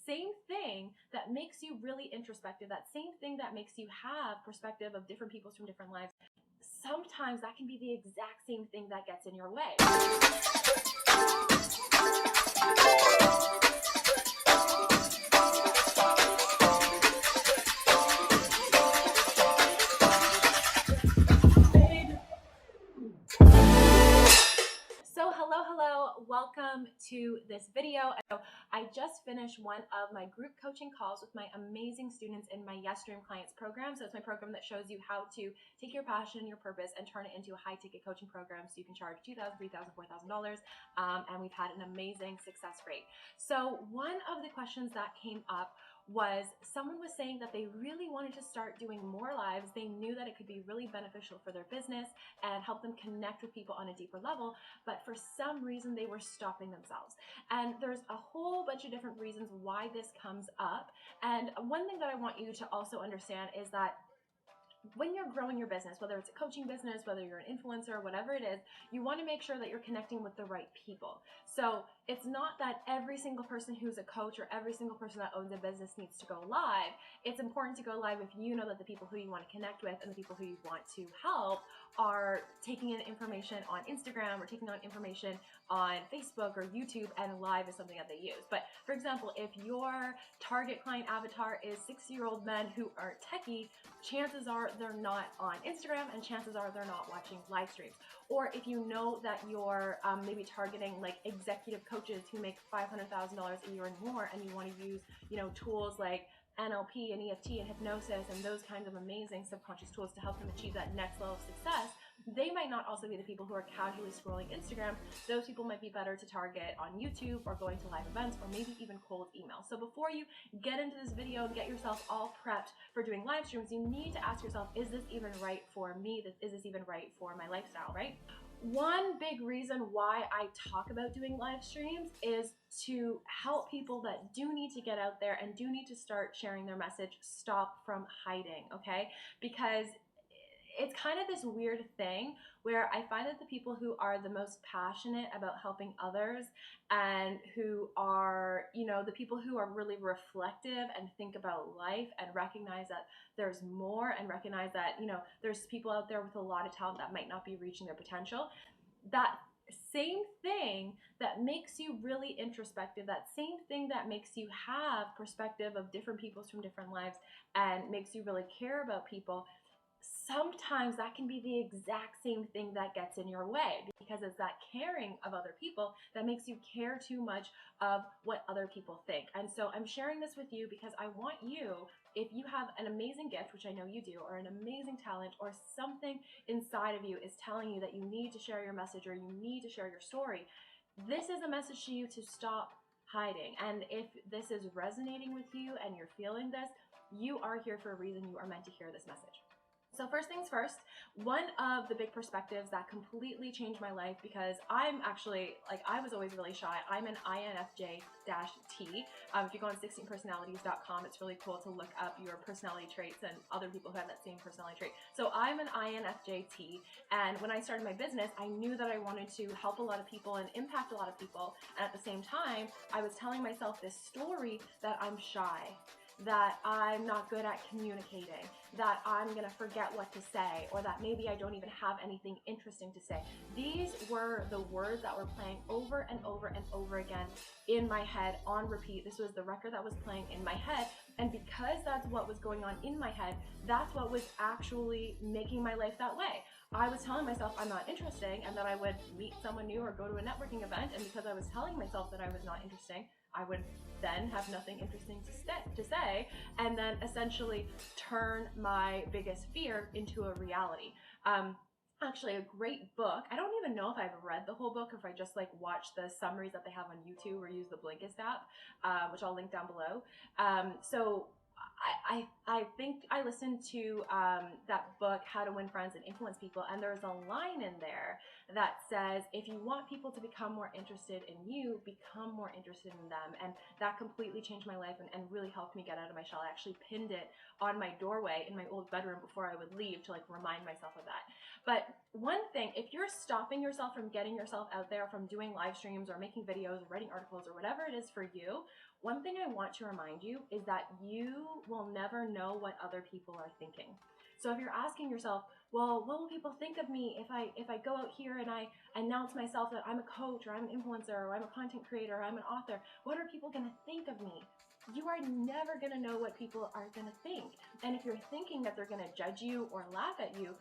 same thing that makes you really introspective, that same thing that makes you have perspective of different peoples from different lives, sometimes that can be the exact same thing that gets in your way. So hello, welcome to this video. I just finished one of my group coaching calls with my amazing students in my Yes Dream Clients program. So it's my program that shows you how to take your passion, your purpose, and turn it into a high ticket coaching program so you can charge $2,000, $3,000, $4,000. And we've had an amazing success rate. So one of the questions that came up was someone was saying that they really wanted to start doing more lives. They knew that it could be really beneficial for their business and help them connect with people on a deeper level, but for some reason they were stopping themselves. And there's a whole bunch of different reasons why this comes up. And one thing that I want you to also understand is that when you're growing your business, whether it's a coaching business, whether you're an influencer, whatever it is, you want to make sure that you're connecting with the right people. So it's not that every single person who's a coach or every single person that owns a business needs to go live. It's important to go live if you know that the people who you want to connect with and the people who you want to help are taking in information on Instagram or taking on information on Facebook or YouTube, and live is something that they use. But for example, if your target client avatar is 60-year-old men who aren't techie, chances are they're not on Instagram, and chances are they're not watching live streams. Or if you know that you're maybe targeting like executive coaches who make $500,000 a year and more, and you want to use tools like NLP and EFT and Hypnosis and those kinds of amazing subconscious tools to help them achieve that next level of success, they might not also be the people who are casually scrolling Instagram. Those people might be better to target on YouTube or going to live events or maybe even cold email. So before you get into this video and get yourself all prepped for doing live streams, you need to ask yourself, is this even right for me? Is this even right for my lifestyle, right? One big reason why I talk about doing live streams is to help people that do need to get out there and do need to start sharing their message stop from hiding, okay? Because it's kind of this weird thing where I find that the people who are the most passionate about helping others and who are, the people who are really reflective and think about life and recognize that there's more and recognize that, there's people out there with a lot of talent that might not be reaching their potential. That same thing that makes you really introspective, that same thing that makes you have perspective of different peoples from different lives and makes you really care about people, sometimes that can be the exact same thing that gets in your way, because it's that caring of other people that makes you care too much of what other people think. And so I'm sharing this with you because I want you, if you have an amazing gift, which I know you do, or an amazing talent, or something inside of you is telling you that you need to share your message or you need to share your story, this is a message to you to stop hiding. And if this is resonating with you and you're feeling this, you are here for a reason. You are meant to hear this message. So first things first, one of the big perspectives that completely changed my life, because I'm actually, I was always really shy. I'm an INFJ-T. If you go on 16personalities.com, it's really cool to look up your personality traits and other people who have that same personality trait. So I'm an INFJ-T, and when I started my business, I knew that I wanted to help a lot of people and impact a lot of people. And at the same time, I was telling myself this story that I'm shy, that I'm not good at communicating, that I'm gonna forget what to say, or that maybe I don't even have anything interesting to say. These were the words that were playing over and over and over again in my head on repeat. This was the record that was playing in my head. And because that's what was going on in my head, that's what was actually making my life that way. I was telling myself I'm not interesting and that I would meet someone new or go to a networking event. And because I was telling myself that I was not interesting, I would then have nothing interesting to say, and then essentially turn my biggest fear into a reality. Actually, a great book. I don't even know if I've read the whole book, or if I just watch the summaries that they have on YouTube or use the Blinkist app, which I'll link down below. So I think I listened to that book, How to Win Friends and Influence People, and there's a line in there that says, if you want people to become more interested in you, become more interested in them. And that completely changed my life and really helped me get out of my shell. I actually pinned it on my doorway in my old bedroom before I would leave to remind myself of that. But one thing, if you're stopping yourself from getting yourself out there, from doing live streams or making videos or writing articles or whatever it is for you, one thing I want to remind you is that you will never know what other people are thinking. So if you're asking yourself, well, what will people think of me if I go out here and I announce myself that I'm a coach or I'm an influencer or I'm a content creator or I'm an author, what are people going to think of me? You are never going to know what people are going to think. And if you're thinking that they're going to judge you or laugh at you,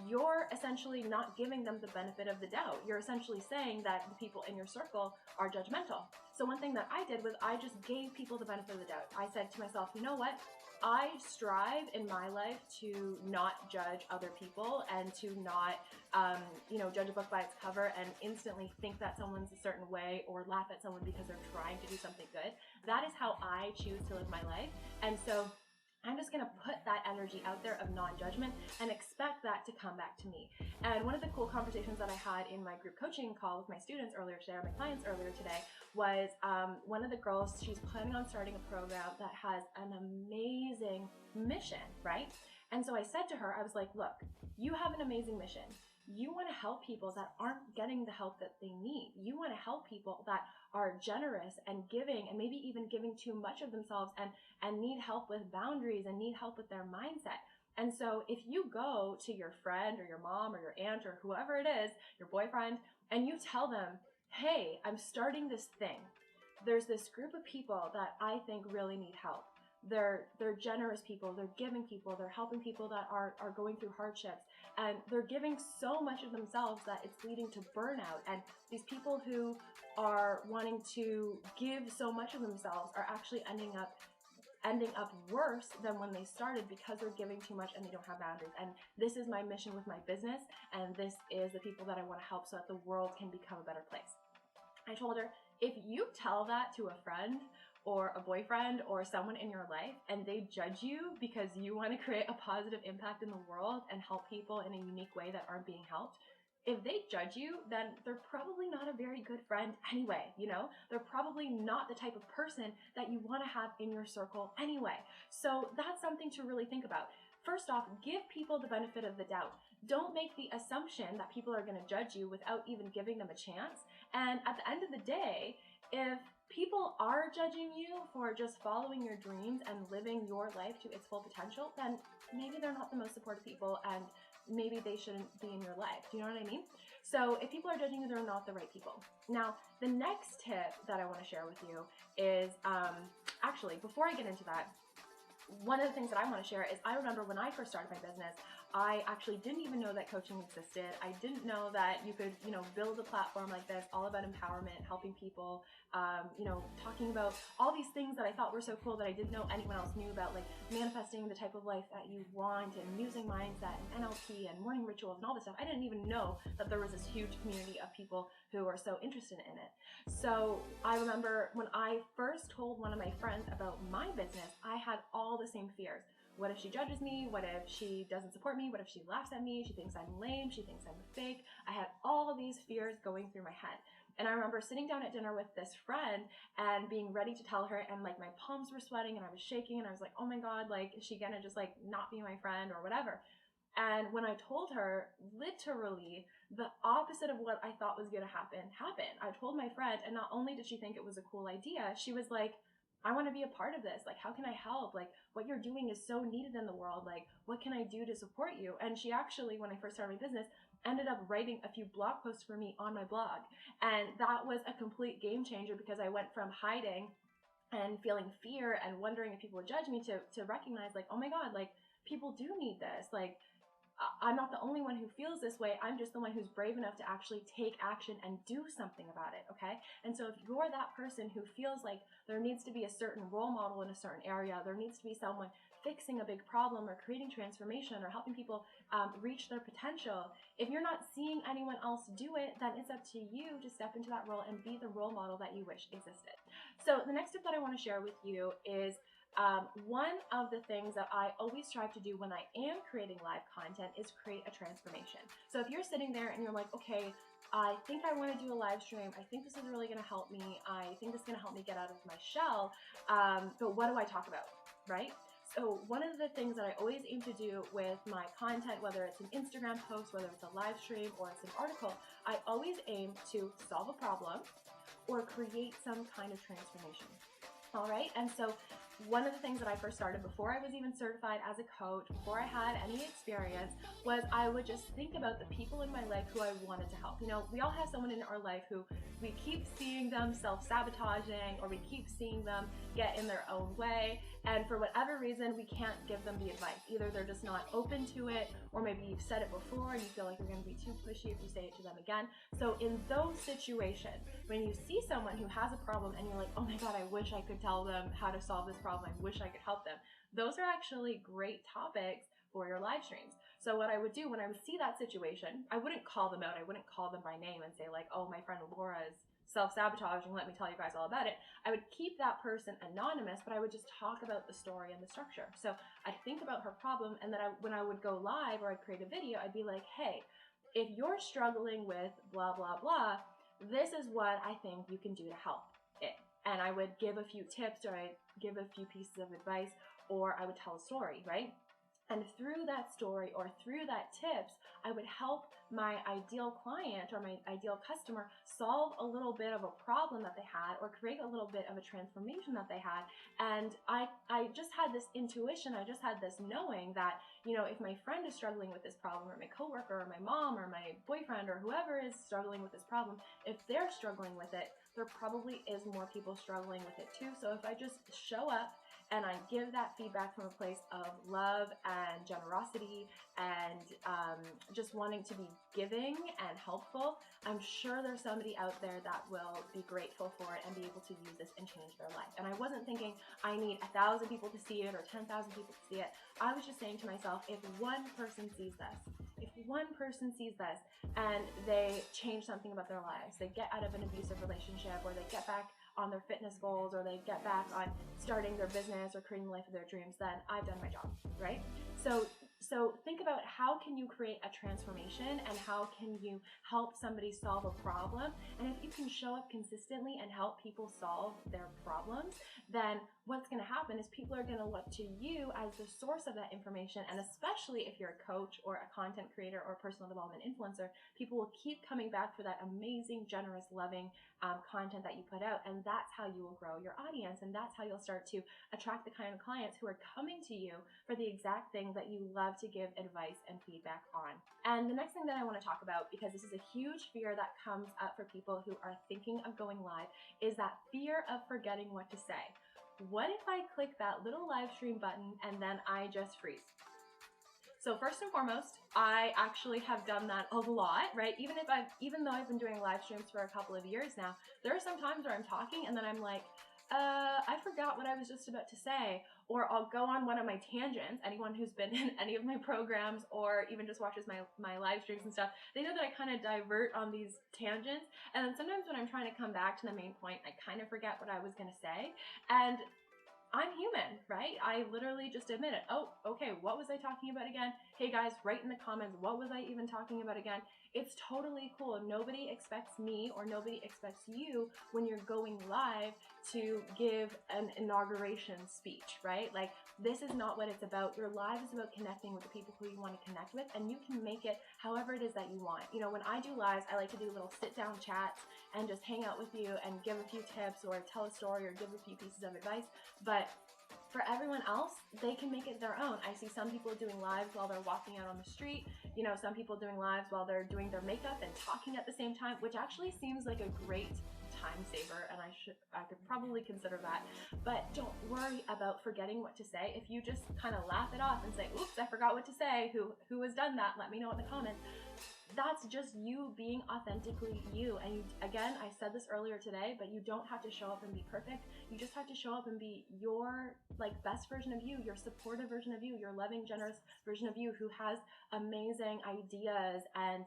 you're essentially not giving them the benefit of the doubt. You're essentially saying that the people in your circle are judgmental. So one thing that I did was I just gave people the benefit of the doubt. I said to myself, you know what? I strive in my life to not judge other people and to not, judge a book by its cover and instantly think that someone's a certain way or laugh at someone because they're trying to do something good. That is how I choose to live my life. And so I'm just going to put that energy out there of non-judgment and expect that to come back to me. And one of the cool conversations that I had in my group coaching call with my students earlier today, or my clients earlier today, was one of the girls, she's planning on starting a program that has an amazing mission, right? And so I said to her, I was like, look, you have an amazing mission. You want to help people that aren't getting the help that they need. You want to help people that are generous and giving and maybe even giving too much of themselves and need help with boundaries and need help with their mindset. And so if you go to your friend or your mom or your aunt or whoever it is, your boyfriend, and you tell them, hey, I'm starting this thing. There's this group of people that I think really need help. They're generous people, they're giving people, they're helping people that are going through hardships, and they're giving so much of themselves that it's leading to burnout. And these people who are wanting to give so much of themselves are actually ending up worse than when they started because they're giving too much and they don't have boundaries. And this is my mission with my business, and this is the people that I want to help so that the world can become a better place. I told her, if you tell that to a friend or a boyfriend or someone in your life and they judge you because you want to create a positive impact in the world and help people in a unique way that aren't being helped, if they judge you, then they're probably not a very good friend anyway, They're probably not the type of person that you want to have in your circle anyway. So that's something to really think about. First off, give people the benefit of the doubt. Don't make the assumption that people are going to judge you without even giving them a chance. And at the end of the day, if people are judging you for just following your dreams and living your life to its full potential, then maybe they're not the most supportive people and maybe they shouldn't be in your life. Do you know what I mean? So if people are judging you, they're not the right people. Now, the next tip that I want to share with you is, actually, before I get into that, one of the things that I want to share is I remember when I first started my business, I actually didn't even know that coaching existed. I didn't know that you could, build a platform like this, all about empowerment, helping people, talking about all these things that I thought were so cool that I didn't know anyone else knew about, like manifesting the type of life that you want and using mindset and NLP and morning rituals and all this stuff. I didn't even know that there was this huge community of people who are so interested in it. So I remember when I first told one of my friends about my business, I had all the same fears. What if she judges me? What if she doesn't support me? What if she laughs at me? She thinks I'm lame. She thinks I'm fake. I had all of these fears going through my head. And I remember sitting down at dinner with this friend and being ready to tell her, and like my palms were sweating and I was shaking and I was like, oh my God, like, is she gonna just like not be my friend or whatever? And when I told her, literally the opposite of what I thought was gonna happen happened. I told my friend, and not only did she think it was a cool idea, she was like, I want to be a part of this. Like, how can I help? Like, what you're doing is so needed in the world. Like, what can I do to support you? And she actually, when I first started my business, ended up writing a few blog posts for me on my blog. And that was a complete game changer because I went from hiding and feeling fear and wondering if people would judge me to recognize, like, oh my God, like, people do need this. Like, I'm not the only one who feels this way. I'm just the one who's brave enough to actually take action and do something about it, okay? And so if you're that person who feels like there needs to be a certain role model in a certain area, there needs to be someone fixing a big problem or creating transformation or helping people reach their potential, if you're not seeing anyone else do it, then it's up to you to step into that role and be the role model that you wish existed. So the next tip that I want to share with you is one of the things that I always strive to do when I am creating live content is create a transformation. So if you're sitting there and you're like, okay, I think I want to do a live stream. I think this is really going to help me. I think this is going to help me get out of my shell. But what do I talk about, right? So one of the things that I always aim to do with my content, whether it's an Instagram post, whether it's a live stream or it's an article, I always aim to solve a problem or create some kind of transformation. All right, and so one of the things that I first started before I was even certified as a coach, before I had any experience, was I would just think about the people in my life who I wanted to help. You know, we all have someone in our life who we keep seeing them self-sabotaging, or we keep seeing them get in their own way, and for whatever reason, we can't give them the advice. Either they're just not open to it, or maybe you've said it before and you feel like you're going to be too pushy if you say it to them again. So in those situations, when you see someone who has a problem and you're like, oh my God, I wish I could tell them how to solve this problem, I wish I could help them, those are actually great topics for your live streams. So what I would do when I would see that situation, I wouldn't call them out, I wouldn't call them by name and say like, oh, my friend Laura is self-sabotaging, let me tell you guys all about it. I would keep that person anonymous, but I would just talk about the story and the structure. So I'd think about her problem, and then when I would go live or I'd create a video, I'd be like, hey, if you're struggling with blah, blah, blah, this is what I think you can do to help it. And I would give a few tips, or I'd give a few pieces of advice, or I would tell a story, right? And through that story or through that tips, I would help my ideal client or my ideal customer solve a little bit of a problem that they had, or create a little bit of a transformation that they had. And I just had this intuition, I just had this knowing that, you know, if my friend is struggling with this problem, or my coworker, or my mom, or my boyfriend, or whoever is struggling with this problem, if they're struggling with it, there probably is more people struggling with it too. So if I just show up and I give that feedback from a place of love and generosity and just wanting to be giving and helpful, I'm sure there's somebody out there that will be grateful for it and be able to use this and change their life. And I wasn't thinking I need 1,000 people to see it or 10,000 people to see it. I was just saying to myself, if one person sees this, if one person sees this and they change something about their lives, they get out of an abusive relationship, or they get back on their fitness goals, or they get back on starting their business or creating the life of their dreams, then I've done my job, right? So think about how can you create a transformation, and how can you help somebody solve a problem. And if you can show up consistently and help people solve their problems, then what's going to happen is people are going to look to you as the source of that information. And especially if you're a coach or a content creator or a personal development influencer, people will keep coming back for that amazing, generous, loving content that you put out. And that's how you will grow your audience. And that's how you'll start to attract the kind of clients who are coming to you for the exact thing that you love to give advice and feedback on. And the next thing that I want to talk about, because this is a huge fear that comes up for people who are thinking of going live, is that fear of forgetting what to say. What if I click that little live stream button and then I just freeze? So first and foremost, I actually have done that a lot, right? Even though I've been doing live streams for a couple of years now, there are some times where I'm talking and then I'm like, I forgot what I was just about to say, or I'll go on one of my tangents. Anyone who's been in any of my programs, or even just watches my live streams and stuff, they know that I kind of divert on these tangents. And then sometimes when I'm trying to come back to the main point, I kind of forget what I was going to say. And I'm human, right? I literally just admit it. Oh, okay, what was I talking about again? Hey guys, write in the comments, what was I even talking about again? It's totally cool. Nobody expects me, or nobody expects you when you're going live to give an inauguration speech, right? Like, this is not what it's about. Your live is about connecting with the people who you want to connect with, and you can make it however it is that you want. You know, when I do lives, I like to do little sit-down chats and just hang out with you and give a few tips, or tell a story, or give a few pieces of advice. But for everyone else, they can make it their own. I see some people doing lives while they're walking out on the street. You know, some people doing lives while they're doing their makeup and talking at the same time, which actually seems like a great time saver, and I could probably consider that. But don't worry about forgetting what to say. If you just kind of laugh it off and say, oops, I forgot what to say, who has done that? Let me know in the comments. That's just you being authentically you. And again, I said this earlier today, but you don't have to show up and be perfect. You just have to show up and be your best version of you, your supportive version of you, your loving, generous version of you, who has amazing ideas and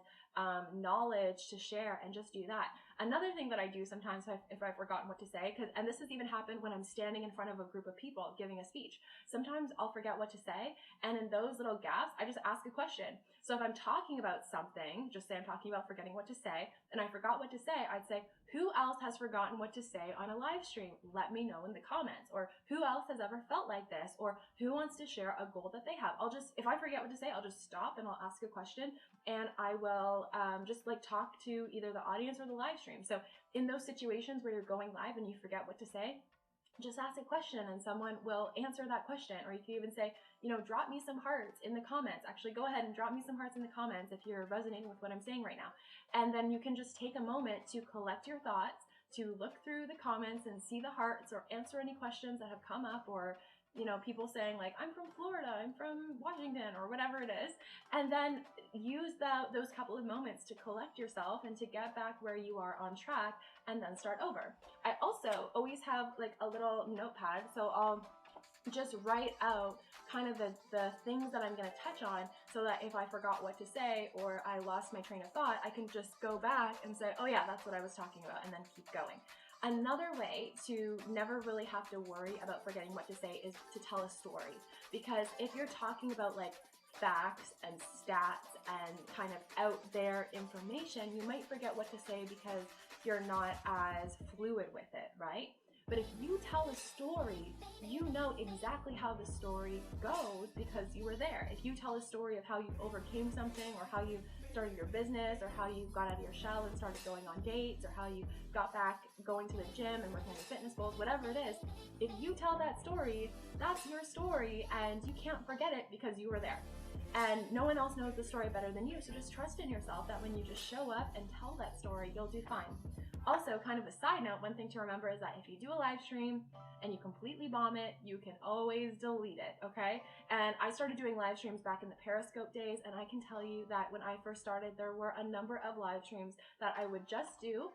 knowledge to share, and just do that. Another thing that I do sometimes if I've forgotten what to say, and this has even happened when I'm standing in front of a group of people giving a speech. Sometimes I'll forget what to say, and in those little gaps, I just ask a question. So if I'm talking about something, just say I'm talking about forgetting what to say, and I forgot what to say, I'd say, who else has forgotten what to say on a live stream? Let me know in the comments. Or who else has ever felt like this? Or who wants to share a goal that they have? If I forget what to say, I'll just stop and I'll ask a question, and I will just talk to either the audience or the live stream. So in those situations where you're going live and you forget what to say, just ask a question and someone will answer that question. Or you can even say, drop me some hearts in the comments. Actually, go ahead and drop me some hearts in the comments if you're resonating with what I'm saying right now. And then you can just take a moment to collect your thoughts, to look through the comments and see the hearts, or answer any questions that have come up, or people saying like, I'm from Florida, I'm from Washington, or whatever it is. And then use those couple of moments to collect yourself and to get back where you are on track, and then start over. I also always have like a little notepad, so I'll just write out kind of the things that I'm going to touch on, so that if I forgot what to say or I lost my train of thought, I can just go back and say, oh yeah, that's what I was talking about, and then keep going. Another way to never really have to worry about forgetting what to say is to tell a story. Because if you're talking about like facts and stats and kind of out there information, you might forget what to say because you're not as fluid with it, right? But if you tell a story, you know exactly how the story goes because you were there. If you tell a story of how you overcame something, or how you started your business, or how you got out of your shell and started going on dates, or how you got back going to the gym and working on your fitness goals, whatever it is, if you tell that story, that's your story, and you can't forget it because you were there. And no one else knows the story better than you, so just trust in yourself that when you just show up and tell that story, you'll do fine. Also, kind of a side note, one thing to remember is that if you do a live stream and you completely bomb it, you can always delete it, okay? And I started doing live streams back in the Periscope days, and I can tell you that when I first started, there were a number of live streams that I would just do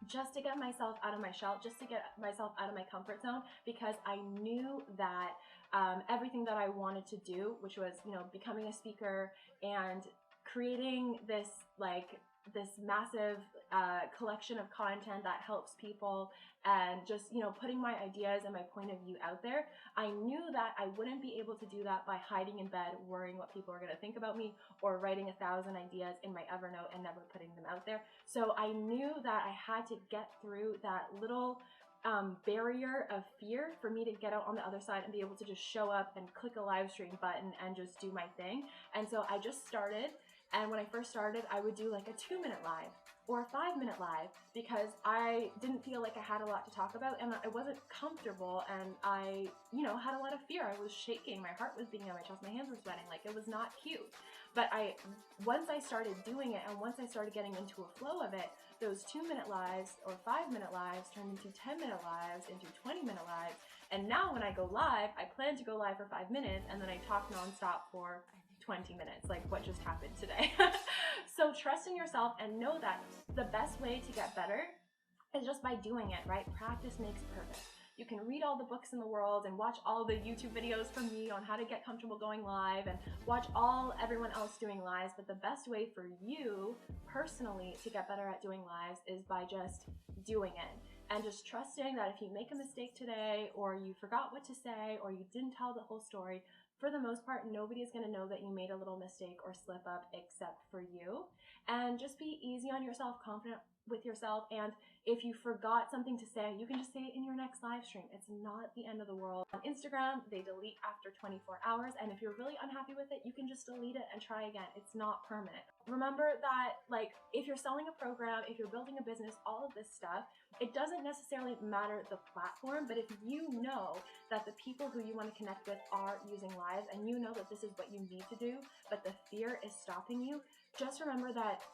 just to get myself out of my shell, just to get myself out of my comfort zone, because I knew that everything that I wanted to do, which was, becoming a speaker and creating this massive collection of content that helps people, and just, putting my ideas and my point of view out there, I knew that I wouldn't be able to do that by hiding in bed, worrying what people are going to think about me, or writing 1,000 ideas in my Evernote and never putting them out there. So I knew that I had to get through that little barrier of fear for me to get out on the other side and be able to just show up and click a live stream button and just do my thing. And so I just started. And when I first started, I would do like a 2-minute live or a 5-minute live, because I didn't feel like I had a lot to talk about, and I wasn't comfortable, and I, had a lot of fear. I was shaking, my heart was beating on my chest, my hands were sweating, like it was not cute. But once I started doing it, and once I started getting into a flow of it, those 2-minute lives or 5-minute lives turned into 10-minute lives, into 20-minute lives. And now when I go live, I plan to go live for 5 minutes, and then I talk nonstop for 20 minutes, like what just happened today. So trust in yourself and know that the best way to get better is just by doing it, right? Practice makes perfect. You can read all the books in the world and watch all the YouTube videos from me on how to get comfortable going live, and watch everyone else doing lives, but the best way for you personally to get better at doing lives is by just doing it. And just trusting that if you make a mistake today, or you forgot what to say, or you didn't tell the whole story, for the most part, nobody's going to know that you made a little mistake or slip up except for you. And just be easy on yourself, confident with yourself. And if you forgot something to say, you can just say it in your next live stream. It's not the end of the world. On Instagram, they delete after 24 hours. And if you're really unhappy with it, you can just delete it and try again. It's not permanent. Remember that, if you're selling a program, if you're building a business, all of this stuff, it doesn't necessarily matter the platform, but if you know that the people who you want to connect with are using lives, and you know that this is what you need to do, but the fear is stopping you, just remember that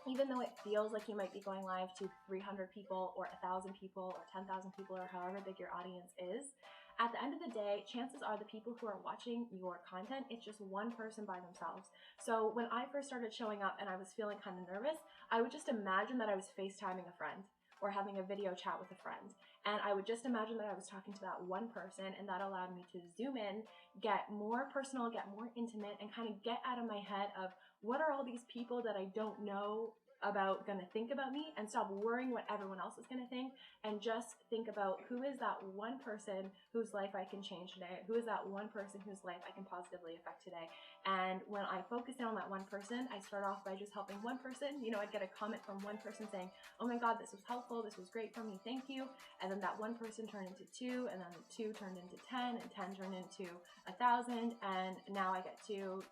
even though it feels like you might be going live to 300 people or 1,000 people or 10,000 people or however big your audience is, at the end of the day, chances are the people who are watching your content, it's just one person by themselves. So when I first started showing up and I was feeling kind of nervous, I would just imagine that I was FaceTiming a friend or having a video chat with a friend. And I would just imagine that I was talking to that one person, and that allowed me to zoom in, get more personal, get more intimate, and kind of get out of my head of what are all these people that I don't know about going to think about me, and stop worrying what everyone else is going to think, and just think about who is that one person whose life I can change today, who is that one person whose life I can positively affect today. And when I focus in on that one person, I start off by just helping one person. I'd get a comment from one person saying, oh my God, this was helpful, this was great for me, thank you. And then that one person turned into 2, and then 2 turned into 10, and 10 turned into 1,000, and now I get to,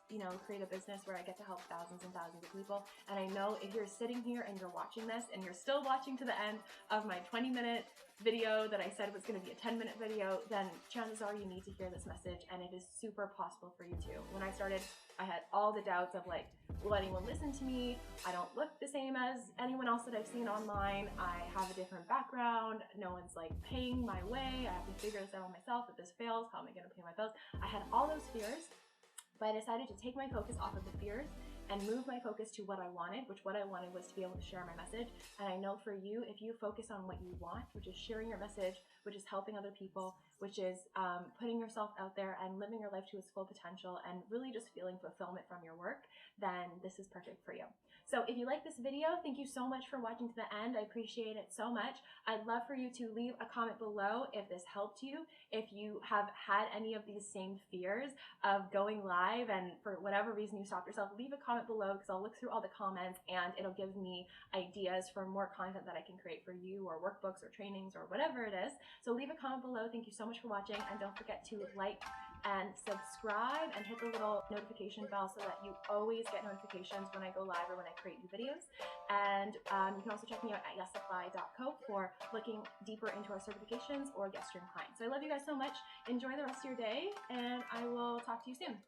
create a business where I get to help thousands and thousands of people. And I know if you're sitting here and you're watching this and you're still watching to the end of my 20-minute video that I said was going to be a 10-minute video, then chances are you need to hear this message, and it is super possible for you too. When I started, I had all the doubts of like, will anyone listen to me? I don't look the same as anyone else that I've seen online. I have a different background. No one's like paying my way. I have to figure this out on myself. If this fails, how am I going to pay my bills? I had all those fears, but I decided to take my focus off of the fears and move my focus to what I wanted, which what I wanted was to be able to share my message. And I know for you, if you focus on what you want, which is sharing your message, which is helping other people, which is putting yourself out there and living your life to its full potential and really just feeling fulfillment from your work, then this is perfect for you. So if you like this video, thank you so much for watching to the end. I appreciate it so much. I'd love for you to leave a comment below if this helped you, if you have had any of these same fears of going live and for whatever reason you stopped yourself, leave a comment below because I'll look through all the comments and it'll give me ideas for more content that I can create for you, or workbooks or trainings or whatever it is. So leave a comment below. Thank you so much for watching, and don't forget to like and subscribe and hit the little notification bell so that you always get notifications when I go live or when I create new videos. And you can also check me out at yesapply.co for looking deeper into our certifications or guest stream clients. So I love you guys so much. Enjoy the rest of your day, and I will talk to you soon.